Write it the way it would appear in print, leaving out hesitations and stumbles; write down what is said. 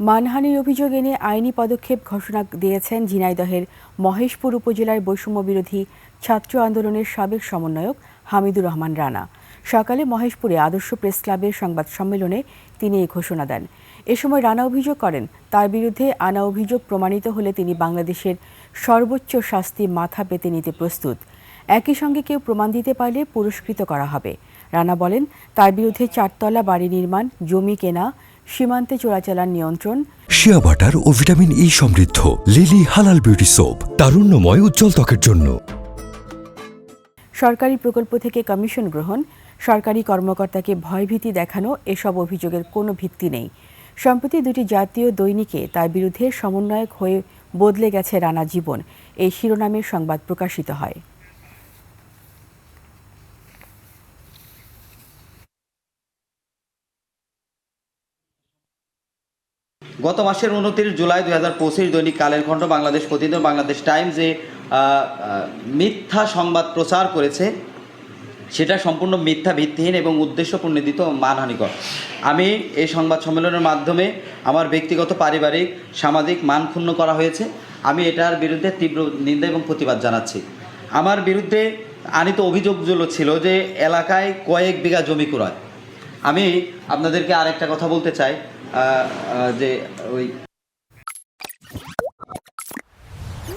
মানহানির অভিযোগ এনে আইনি পদক্ষেপ ঘোষণা দিয়েছেন ঝিনাইদহের মহেশপুর উপজেলার বৈষম্য বিরোধী ছাত্র আন্দোলনের সাবেক সমন্বয়ক হামিদুর রহমান রানা। সকালে মহেশপুরে আদর্শ প্রেস ক্লাবের সংবাদ সম্মেলনে তিনি এই ঘোষণা দেন। এ সময় রানা অভিযোগ করেন, তার বিরুদ্ধে আনা অভিযোগ প্রমাণিত হলে তিনি বাংলাদেশের সর্বোচ্চ শাস্তি মাথা পেতে নিতে প্রস্তুত। একই সঙ্গে কেউ প্রমাণ দিতে পারলে পুরস্কৃত করা হবে। রানা বলেন, তার বিরুদ্ধে 4 তলা বাড়ি নির্মাণ, জমি কেনা, সীমান্তে চোরাচালান নিয়ন্ত্রণ, শিয়া বাটার ও ভিটামিন ই সমৃদ্ধ লিলি হালাল বিউটি সোপ, তারুণ্যময় উজ্জ্বল ত্বকের জন্য। সরকারি প্রকল্প থেকে কমিশন গ্রহণ, সরকারি কর্মকর্তাকে ভয়ভীতি দেখানো, এসব অভিযোগের কোনো ভিত্তি নেই। সম্প্রতি 2টি জাতীয় দৈনিকে তার বিরুদ্ধে সমন্বয়ক হয়ে বদলে গেছে রানা জীবন, এই শিরোনামের সংবাদ প্রকাশিত হয়। গত মাসের 29 জুলাই 2025 দৈনিক কালের কণ্ঠ, বাংলাদেশ প্রতিদিন, বাংলাদেশ টাইমস যে মিথ্যা সংবাদ প্রচার করেছে সেটা সম্পূর্ণ মিথ্যা, ভিত্তিহীন এবং উদ্দেশ্য প্রণোদিত, মানহানিকর। আমি এই সংবাদ সম্মেলনের মাধ্যমে আমার ব্যক্তিগত, পারিবারিক, সামাজিক মান ক্ষুণ্ণ করা হয়েছে। আমি এটার বিরুদ্ধে তীব্র নিন্দা এবং প্রতিবাদ জানাচ্ছি। আমার বিরুদ্ধে আনিত অভিযোগগুলো ছিল যে এলাকায় কয়েক বিঘা জমি ক্রয়। আমি আপনাদেরকে আরেকটা কথা বলতে চাই, যে ওই